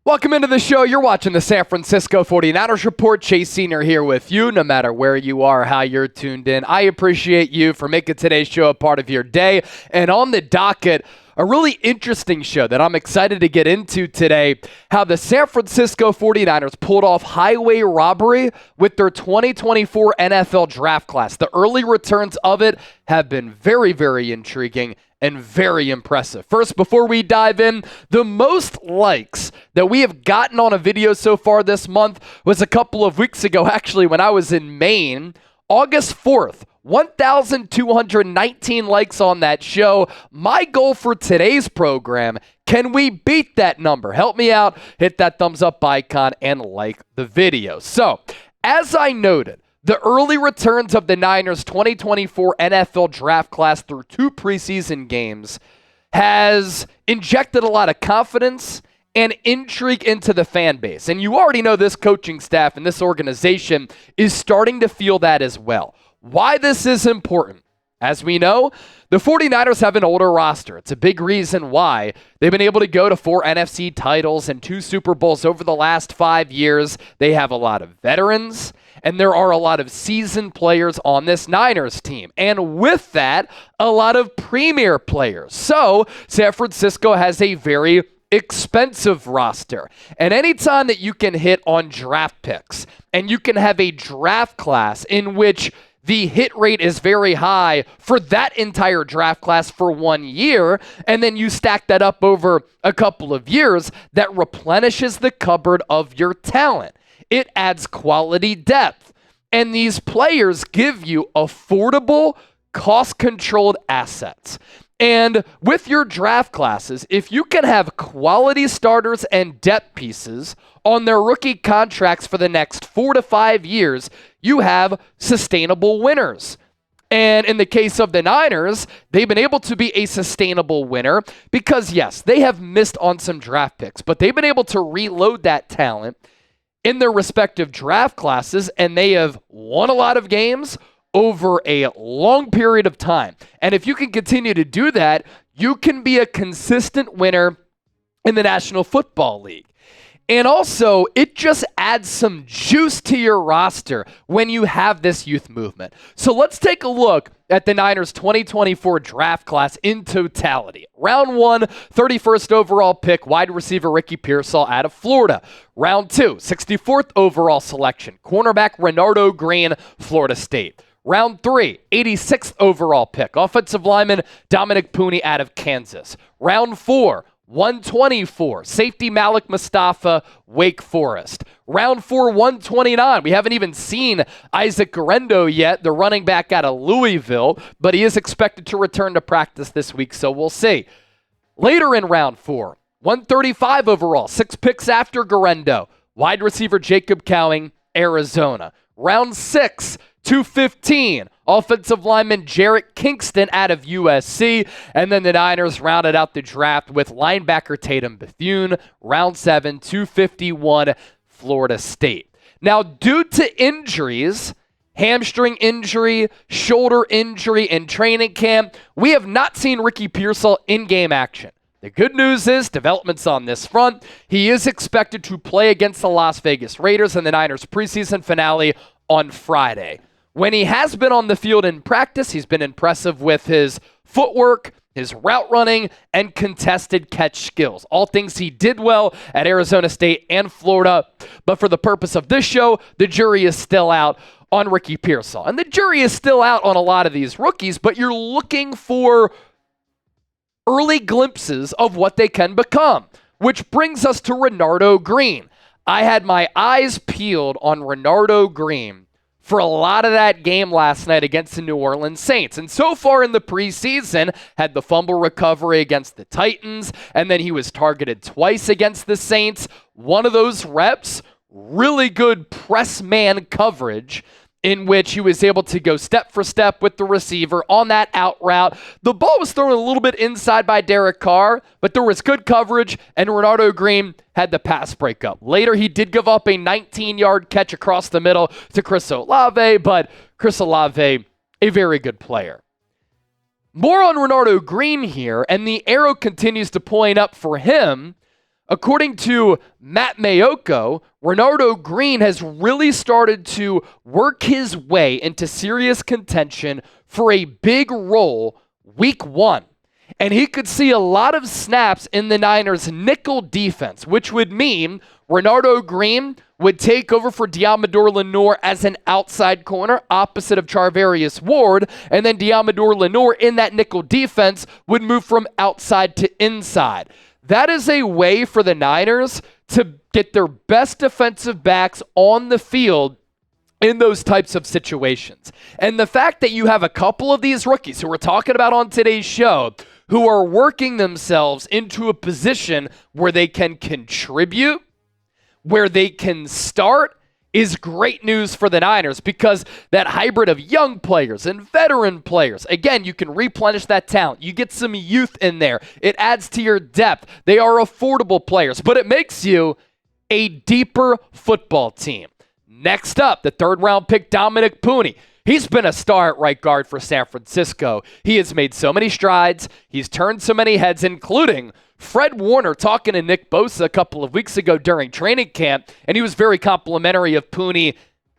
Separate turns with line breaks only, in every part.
Welcome into the show. You're watching the San Francisco 49ers Report. Chase Senior here with you, no matter where you are, how you're tuned in. I appreciate you for making today's show a part of your day. And on the docket, a really interesting show that I'm excited to get into today, how the San Francisco 49ers pulled off highway robbery with their 2024 NFL draft class. The early returns of it have been very, very intriguing and very impressive. First, before we dive in, the most likes that we have gotten on a video so far this month was a couple of weeks ago, actually, when I was in Maine, August 4th. 1,219 likes on that show. My goal for today's program, can we beat that number? Help me out. Hit that thumbs up icon and like the video. So, as I noted, the early returns of the Niners' 2024 NFL draft class through 2 preseason games has injected a lot of confidence and intrigue into the fan base. And you already know this coaching staff and this organization is starting to feel that as well. Why this is important. As we know, the 49ers have an older roster. It's a big reason why they've been able to go to 4 NFC titles and 2 Super Bowls over the last 5 years. They have a lot of veterans, and there are a lot of seasoned players on this Niners team. And with that, a lot of premier players. So, San Francisco has a very expensive roster. And anytime that you can hit on draft picks, and you can have a draft class in which the hit rate is very high for that entire draft class for 1 year, and then you stack that up over a couple of years, that replenishes the cupboard of your talent. It adds quality depth. And these players give you affordable, cost-controlled assets. And with your draft classes, if you can have quality starters and depth pieces on their rookie contracts for the next 4 to 5 years, you have sustainable winners. And in the case of the Niners, they've been able to be a sustainable winner because, yes, they have missed on some draft picks, but they've been able to reload that talent in their respective draft classes, and they have won a lot of games over a long period of time. And if you can continue to do that, you can be a consistent winner in the National Football League. And also, it just adds some juice to your roster when you have this youth movement. So let's take a look at the Niners 2024 draft class in totality. Round 1, 31st overall pick, wide receiver Ricky Pearsall out of Florida. Round 2, 64th overall selection, cornerback Renardo Green, Florida State. Round 3, 86th overall pick, offensive lineman Dominick Puni out of Kansas. Round 4, 124, safety Malik Mustapha, Wake Forest. Round 4, 129. We haven't even seen Aiyuk Guerendo yet, the running back out of Louisville, but he is expected to return to practice this week, so we'll see. Later in round 4, 135 overall, 6 picks after Guerendo, wide receiver Jarrett Cowing, Arizona. Round 6, 215, offensive lineman Jarrett Kingston out of USC. And then the Niners rounded out the draft with linebacker Tatum, Bethune. Round 7, 251, Florida State. Now, due to injuries, hamstring injury, shoulder injury in training camp, we have not seen Ricky Pearsall in game action. The good news is developments on this front. He is expected to play against the Las Vegas Raiders in the Niners preseason finale on Friday. When he has been on the field in practice, he's been impressive with his footwork, his route running, and contested catch skills. All things he did well at Arizona State and Florida. But for the purpose of this show, the jury is still out on Ricky Pearsall. And the jury is still out on a lot of these rookies, but you're looking for early glimpses of what they can become, which brings us to Renardo Green. I had my eyes peeled on Renardo Green for a lot of that game last night against the New Orleans Saints. And so far in the preseason, had the fumble recovery against the Titans, and then he was targeted twice against the Saints. One of those reps, really good press man coverage in which he was able to go step for step with the receiver on that out route. The ball was thrown a little bit inside by Derek Carr, but there was good coverage, and Renardo Green had the pass breakup. Later, he did give up a 19-yard catch across the middle to Chris Olave, but Chris Olave, a very good player. More on Renardo Green here, and the arrow continues to point up for him, According to Matt Mayoko, Renardo Green has really started to work his way into serious contention for a big role week 1. And he could see a lot of snaps in the Niners' nickel defense, which would mean Renardo Green would take over for Diamador Lenoir as an outside corner opposite of Charvarius Ward, and then Diamador Lenoir in that nickel defense would move from outside to inside. That is a way for the Niners to get their best defensive backs on the field in those types of situations. And the fact that you have a couple of these rookies who we're talking about on today's show who are working themselves into a position where they can contribute, where they can start, is great news for the Niners, because that hybrid of young players and veteran players, again, you can replenish that talent. You get some youth in there. It adds to your depth. They are affordable players, but it makes you a deeper football team. Next up, the third-round pick, Dominick Puni. He's been a star at right guard for San Francisco. He has made so many strides. He's turned so many heads, including Fred Warner talking to Nick Bosa a couple of weeks ago during training camp, and he was very complimentary of Puni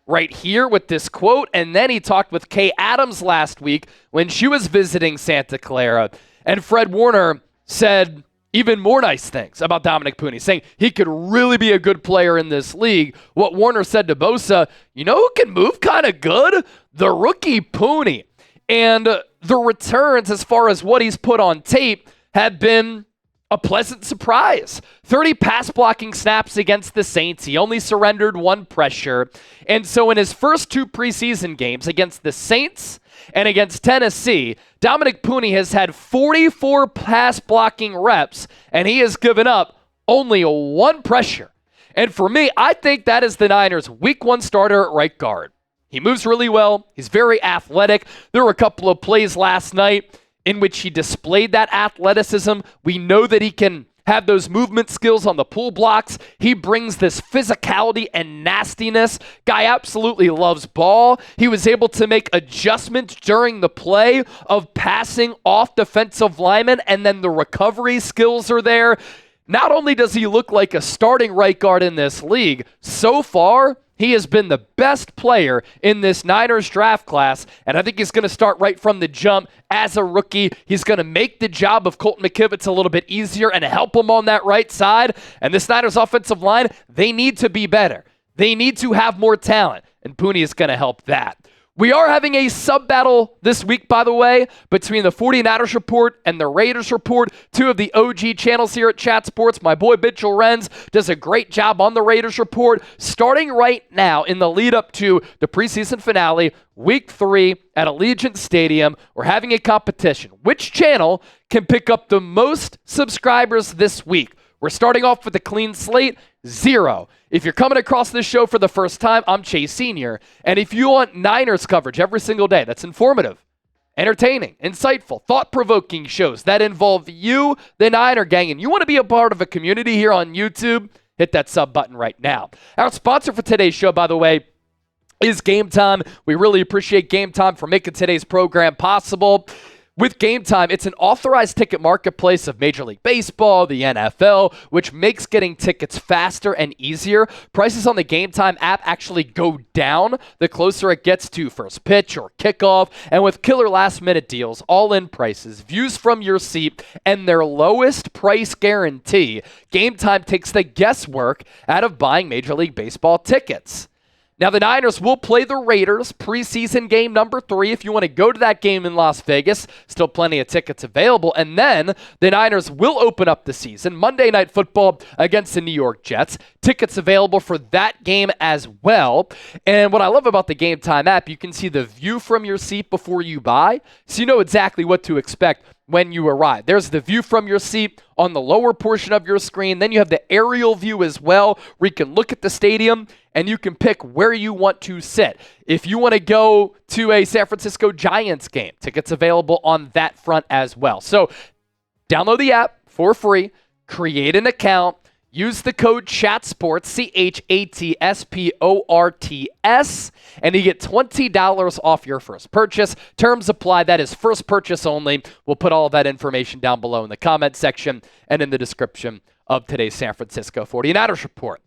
right here with this quote. And then he talked with Kay Adams last week when she was visiting Santa Clara, and Fred Warner said even more nice things about Dominick Puni, saying he could really be a good player in this league. What Warner said to Bosa, you know who can move kind of good? The rookie Puni. And the returns, as far as what he's put on tape, have been a pleasant surprise. 30 pass blocking snaps against the Saints. He only surrendered 1 pressure. And so in his first 2 preseason games against the Saints and against Tennessee, Dominick Puni has had 44 pass blocking reps, and he has given up only 1 pressure. And for me, I think that is the Niners' week 1 starter at right guard. He moves really well. He's very athletic. There were a couple of plays last night in which he displayed that athleticism. We know that he can have those movement skills on the pull blocks. He brings this physicality and nastiness. Guy absolutely loves ball. He was able to make adjustments during the play of passing off defensive linemen, and then the recovery skills are there. Not only does he look like a starting right guard in this league, so far, he has been the best player in this Niners draft class, and I think he's going to start right from the jump as a rookie. He's going to make the job of Colton McKivitz a little bit easier and help him on that right side. And this Niners offensive line, they need to be better. They need to have more talent, and Puni is going to help that. We are having a sub-battle this week, by the way, between the 49ers Report and the Raiders Report, 2 of the OG channels here at Chat Sports. My boy Mitchell Renz does a great job on the Raiders Report. Starting right now in the lead up to the preseason finale, week 3 at Allegiant Stadium, we're having a competition. Which channel can pick up the most subscribers this week? We're starting off with a clean slate, 0. If you're coming across this show for the first time, I'm Chase Sr., and if you want Niners coverage every single day that's informative, entertaining, insightful, thought-provoking shows that involve you, the Niner gang, and you want to be a part of a community here on YouTube, hit that sub button right now. Our sponsor for today's show, by the way, is Game Time. We really appreciate Game Time for making today's program possible. With Game Time, it's an authorized ticket marketplace of Major League Baseball, the NFL, which makes getting tickets faster and easier. Prices on the Game Time app actually go down the closer it gets to first pitch or kickoff. And with killer last-minute deals, all-in prices, views from your seat, and their lowest price guarantee, Game Time takes the guesswork out of buying Major League Baseball tickets. Now, the Niners will play the Raiders preseason game number 3. If you want to go to that game in Las Vegas, still plenty of tickets available. And then the Niners will open up the season Monday Night Football against the New York Jets. Tickets available for that game as well. And what I love about the Game Time app, you can see the view from your seat before you buy, so you know exactly what to expect when you arrive. There's the view from your seat on the lower portion of your screen. Then you have the aerial view as well, where you can look at the stadium and you can pick where you want to sit. If you want to go to a San Francisco Giants game, tickets available on that front as well. So download the app for free, create an account, Use the code CHATSPORTS, CHATSPORTS, and you get $20 off your first purchase. Terms apply. That is first purchase only. We'll put all of that information down below in the comment section and in the description of today's San Francisco 49ers report.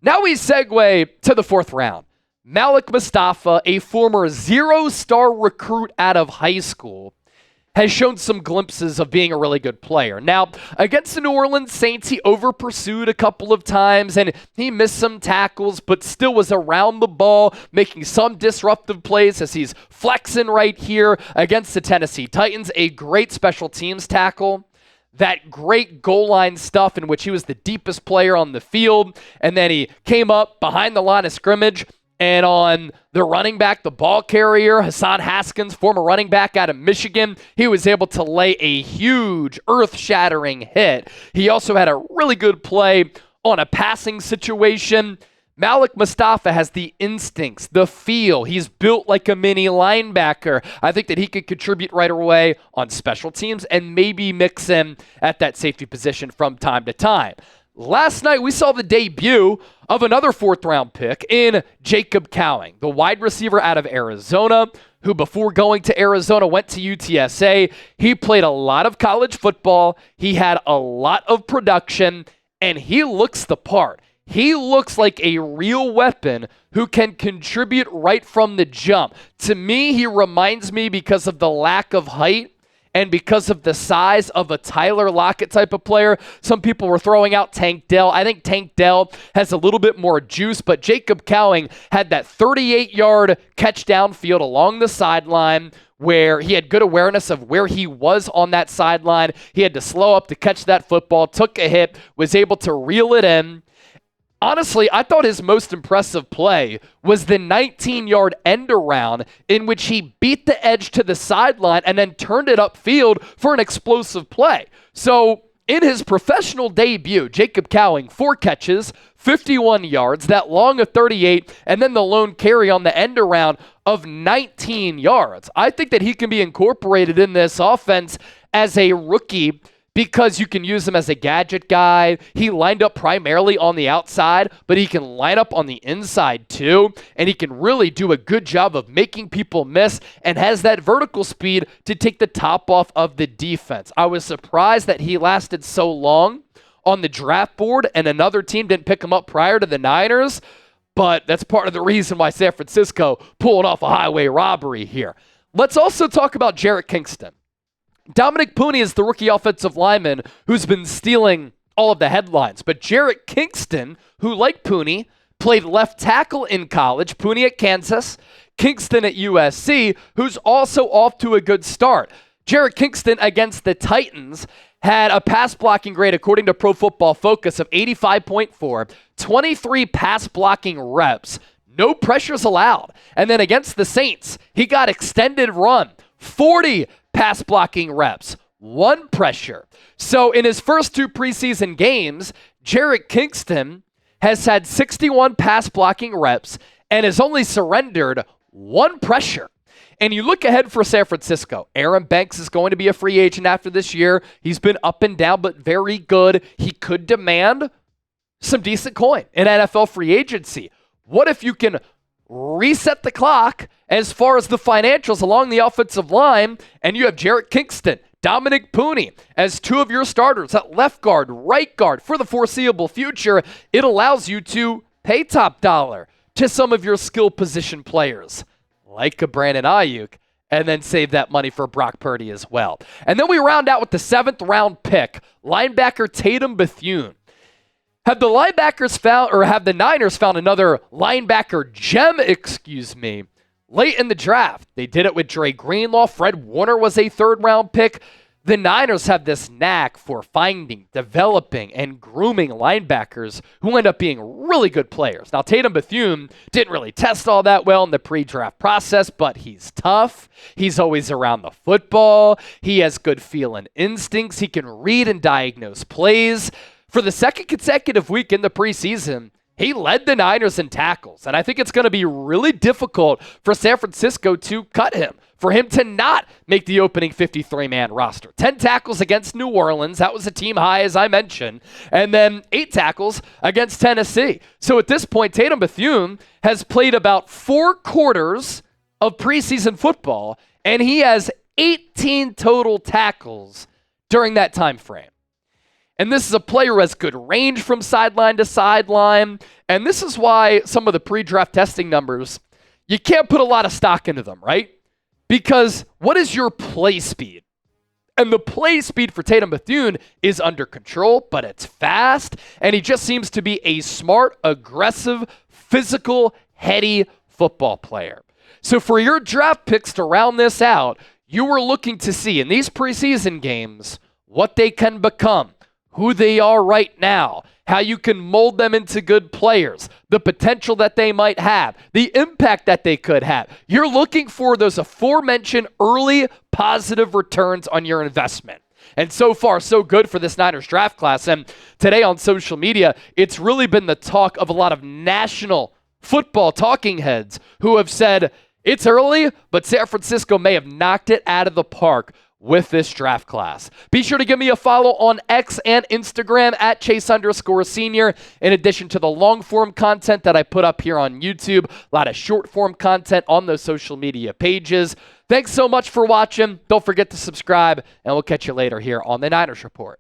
Now we segue to the fourth round. Malik Mustapha, a former zero-star recruit out of high school, has shown some glimpses of being a really good player. Now, against the New Orleans Saints, he over-pursued a couple of times, and he missed some tackles, but still was around the ball, making some disruptive plays as he's flexing right here against the Tennessee Titans. A great special teams tackle. That great goal line stuff in which he was the deepest player on the field, and then he came up behind the line of scrimmage, and on the running back, the ball carrier, Hassan Haskins, former running back out of Michigan, he was able to lay a huge, earth-shattering hit. He also had a really good play on a passing situation. Malik Mustapha has the instincts, the feel. He's built like a mini linebacker. I think that he could contribute right away on special teams and maybe mix in at that safety position from time to time. Last night, we saw the debut of another fourth-round pick in Jarrett Cowing, the wide receiver out of Arizona, who before going to Arizona went to UTSA. He played a lot of college football. He had a lot of production, and he looks the part. He looks like a real weapon who can contribute right from the jump. To me, he reminds me, because of the lack of height and because of the size, of a Tyler Lockett type of player. Some people were throwing out Tank Dell. I think Tank Dell has a little bit more juice, but Jarrett Cowing had that 38-yard catch downfield along the sideline where he had good awareness of where he was on that sideline. He had to slow up to catch that football, took a hit, was able to reel it in. Honestly, I thought his most impressive play was the 19-yard end around in which he beat the edge to the sideline and then turned it upfield for an explosive play. So in his professional debut, Jarrett Cowing, 4 catches, 51 yards, that long of 38, and then the lone carry on the end around of 19 yards. I think that he can be incorporated in this offense as a rookie, because you can use him as a gadget guy. He lined up primarily on the outside, but he can line up on the inside too, and he can really do a good job of making people miss and has that vertical speed to take the top off of the defense. I was surprised that he lasted so long on the draft board and another team didn't pick him up prior to the Niners, but that's part of the reason why San Francisco pulling off a highway robbery here. Let's also talk about Jarrett Kingston. Dominick Puni is the rookie offensive lineman who's been stealing all of the headlines. But Jarrett Kingston, who, like Puni, played left tackle in college, Puni at Kansas, Kingston at USC, who's also off to a good start. Jarrett Kingston against the Titans had a pass blocking grade, according to Pro Football Focus, of 85.4, 23 pass blocking reps, no pressures allowed. And then against the Saints, he got extended run, 40 pass blocking reps, 1 pressure. So in his first 2 preseason games, Jarrett Kingston has had 61 pass blocking reps and has only surrendered 1 pressure. And you look ahead for San Francisco. Aaron Banks is going to be a free agent after this year. He's been up and down, but very good. He could demand some decent coin in NFL free agency. What if you can reset the clock as far as the financials along the offensive line, and you have Jarrett Kingston, Dominick Puni as 2 of your starters at left guard, right guard for the foreseeable future? It allows you to pay top dollar to some of your skill position players, like a Brandon Aiyuk, and then save that money for Brock Purdy as well. And then we round out with the 7th round pick, linebacker Tatum Bethune. Have the Niners found another linebacker gem, late in the draft? They did it with Dre Greenlaw. Fred Warner was a 3rd round pick. The Niners have this knack for finding, developing, and grooming linebackers who end up being really good players. Now, Tatum Bethune didn't really test all that well in the pre-draft process, but he's tough. He's always around the football. He has good feeling instincts. He can read and diagnose plays. For the 2nd consecutive week in the preseason, He led the Niners in tackles, and I think it's going to be really difficult for San Francisco to cut him, for him to not make the opening 53-man roster. 10 tackles against New Orleans. That was a team high, as I mentioned. And then 8 tackles against Tennessee. So at this point, Tatum Bethune has played about 4 quarters of preseason football, and he has 18 total tackles during that time frame. And this is a player who has good range from sideline to sideline. And this is why some of the pre-draft testing numbers, you can't put a lot of stock into them, right? Because what is your play speed? And the play speed for Tatum Bethune is under control, but it's fast. And he just seems to be a smart, aggressive, physical, heady football player. So for your draft picks to round this out, you were looking to see in these preseason games what they can become, who they are right now, how you can mold them into good players, the potential that they might have, the impact that they could have. You're looking for those aforementioned early positive returns on your investment. And so far, so good for this Niners draft class. And today on social media, it's really been the talk of a lot of national football talking heads who have said, it's early, but San Francisco may have knocked it out of the park with this draft class. Be sure to give me a follow on X and Instagram at Chase_Senior. In addition to the long form content that I put up here on YouTube, a lot of short form content on those social media pages. Thanks so much for watching. Don't forget to subscribe, and we'll catch you later here on the Niners Report.